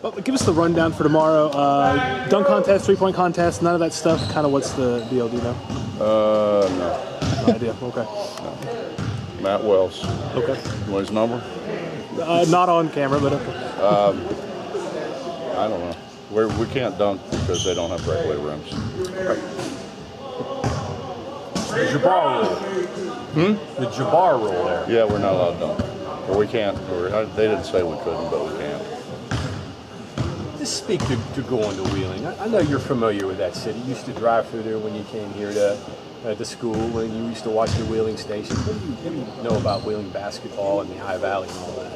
Well, give us the rundown for tomorrow. Dunk contest, 3-point contest, none of that stuff. Kind of what's the deal, do you know? No. No idea. Okay. No. Matt Wells. Okay. What his number? Not on camera, but okay. I don't know. We can't dunk because they don't have breakaway rims. Right. The Jabbar rule. The Jabbar rule there. Yeah, we're not allowed to dunk. Or we can't. They didn't say we couldn't, but we can't. Just speak to going to Wheeling. I know you're familiar with that city. You used to drive through there when you came here to school, when you used to watch the Wheeling station. What do you know about Wheeling basketball and the High Valley and all that?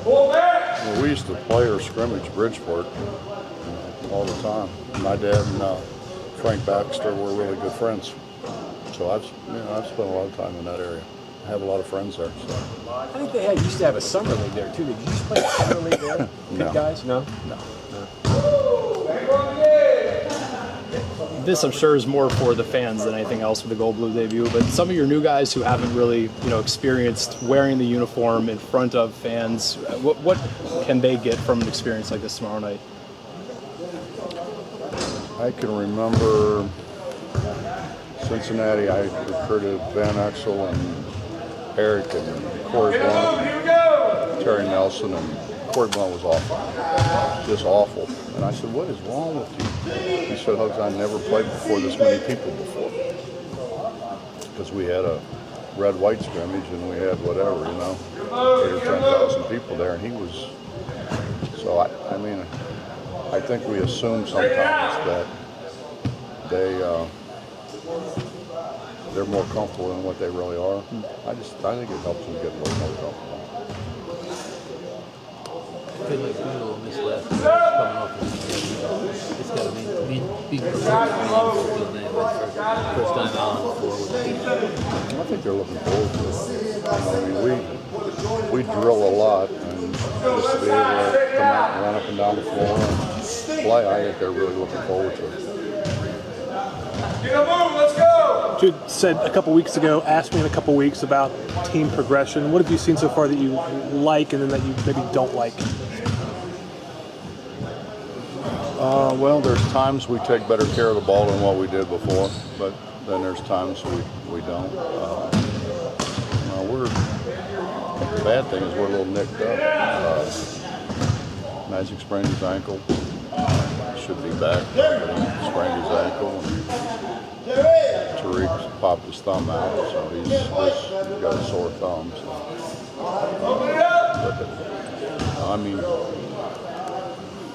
Well, we used to play or scrimmage Bridgeport all the time. My dad and Frank Baxter were really good friends. So I've spent a lot of time in that area. I have a lot of friends there. So. I think they used to have a summer league there too. Did you just play a summer league there? Good guys? No? No. This, I'm sure, is more for the fans than anything else with the Gold Blue debut. But some of your new guys who haven't really, experienced wearing the uniform in front of fans, what can they get from an experience like this tomorrow night? I can remember Cincinnati. I recruited Van Exel and Eric and Corey Blunt, Terry Nelson, and Corey Blunt was awful, just awful. And I said, "What is wrong with you?" He said, "Hugs, I never played before this many people before." Because we had a red-white scrimmage and we had whatever, 8 or 10,000 people there, and he was. So I think we assume sometimes that they're more comfortable than what they really are. I think it helps them get a little more comfortable. I feel like Beetle missed last week coming off the it's got to be first time out on the floor with the team. I think they're looking forward to it. We drill a lot, and just to be able to come out and run up and down the floor and play, I think they're really looking forward to it. Let's go! You said a couple weeks ago, asked me in a couple weeks about team progression. What have you seen so far that you like and then that you maybe don't like? Well, there's times we take better care of the ball than what we did before, but then there's times we don't. The bad thing is we're a little nicked up. Magic sprained his ankle. Should be back, but he sprained his ankle. Tariq popped his thumb out, so he's got a sore thumb.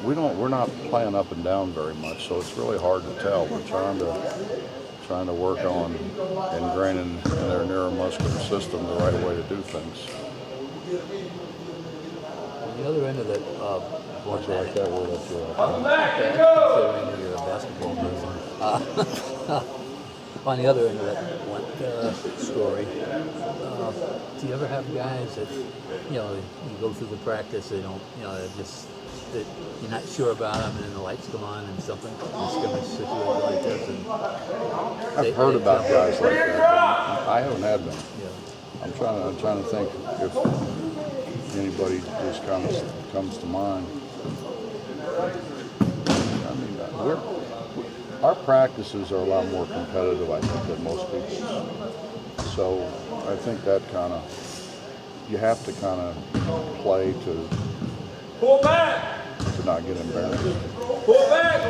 We're not playing up and down very much, so it's really hard to tell. We're trying to work on ingraining in their neuromuscular system the right way to do things. On the other end of that, Watch like that word up considering you're a basketball person. On the other end of that story, do you ever have guys that, you go through the practice, they don't, that you're not sure about them, and then the lights come on and something, a scrimmage situation like this, and I've heard about guys like that. I haven't had them. Yeah. I'm trying to think if anybody just comes to mind. Our practices are a lot more competitive, I think, than most people's. So I think that you have to play to pull back, to not get embarrassed. pull back.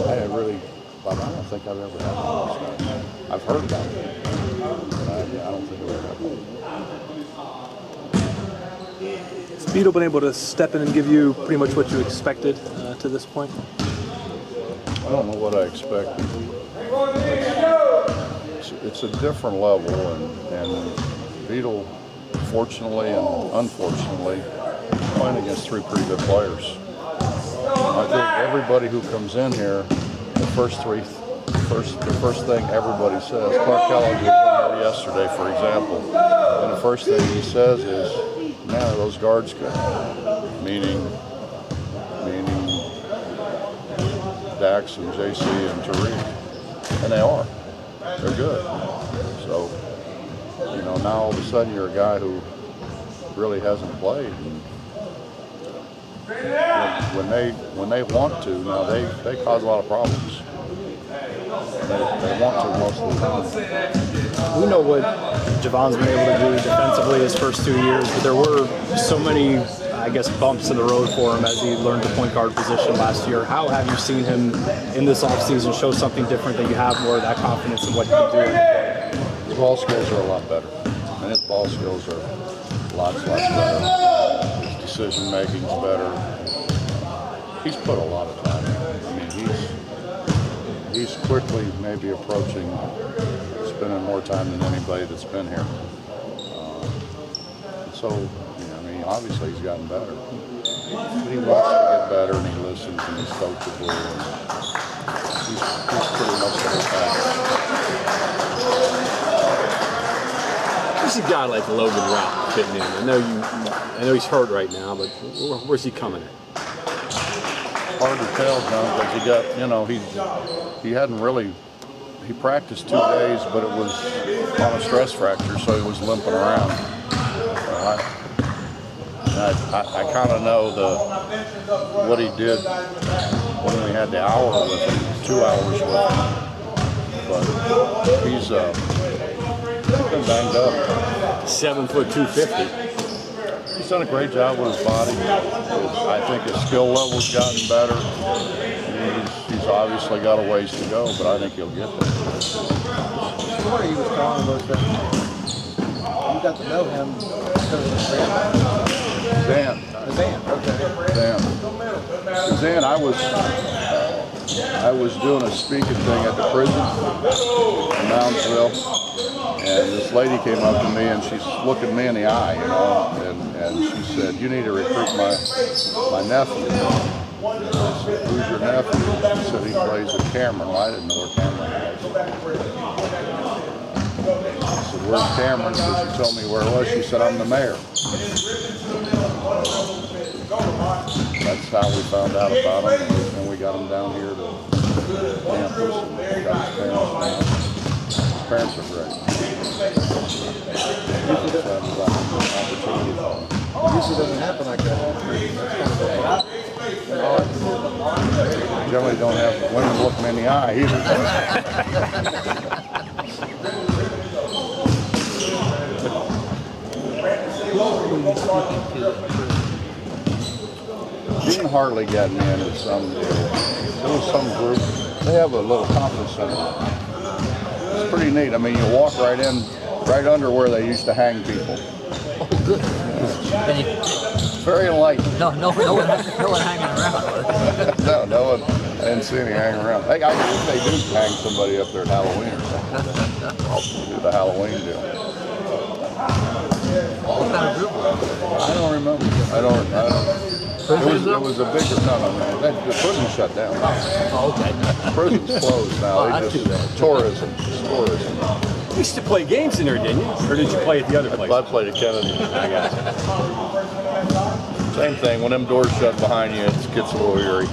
I don't think I've ever had one. I've heard about it. I don't think I've ever had one. Has Beetle been able to step in and give you pretty much what you expected to this point? I don't know what I expected. It's a different level, and Beetle, fortunately and unfortunately, playing against 3 pretty good players. I think everybody who comes in here, the first thing everybody says, Clark Kellogg was in here yesterday, for example, and the first thing he says is, "Man, are those guards good?" Meaning Dax and JC and Tariq, and they are. They're good. So, now all of a sudden you're a guy who really hasn't played, and when they want to, now they cause a lot of problems. They want to most of the time. We know what Javon's been able to do defensively his first 2 years, but there were so many, I guess, bumps in the road for him as he learned the point guard position last year. How have you seen him in this offseason show something different, that you have more of that confidence in what he can do? His ball skills are a lot better. And his ball skills are lots better. His decision making's better. He's put a lot of time in. I mean, he's quickly maybe approaching spending more time than anybody that's been here. So, I mean, obviously he's gotten better. But he wants to get better, and he listens, and he's coachable. And he's pretty much the guy. Where's a guy like Logan Ralph fitting in? I know he's hurt right now, but where's he coming at? Hard to tell, John, because he hadn't really. He practiced 2 days, but it was on a stress fracture, so he was limping around. I kind of know what he did when we had the hour with him, 2 hours with him. But he's been banged up. 7 foot 250. He's done a great job with his body. I think his skill level's gotten better. He's obviously got a ways to go, but I think he'll get there. Before he was calling those things, you got to know him because of his family. Zan. Zan, okay. Zan, I was doing a speaking thing at the prison in Moundsville, and this lady came up to me and she's looking me in the eye, and she said, "You need to recruit my nephew." And I said, "Who's your nephew?" She said, "He plays at Cameron." Well, I didn't know where Cameron was. I said, "Where's Cameron?" So she told me where it was. She said, "I'm the mayor." That's how we found out about him, and we got him down here to campus, and we got his parents down. His parents are great. Usually doesn't happen like that. Generally don't have women look me in the eye either. Dean Hartley got me into some deal. There was some group, they have a little conference center. It's pretty neat. I mean, you walk right in, right under where they used to hang people. Oh, good. It's very enlightening. No one hanging around. No one. I didn't see any hanging around. Hey, I think they do hang somebody up there at Halloween or something. Do the Halloween deal. What kind of group was it? I don't remember. I don't. It was a bigger. No. The prison shut down. Oh, okay. The prison's closed now. Oh, They that's too bad. just tourism. You used to play games in there, didn't you? Or did you play at the other place? I played at Kennedy. I got you. Same thing. When them doors shut behind you, it gets a little eerie.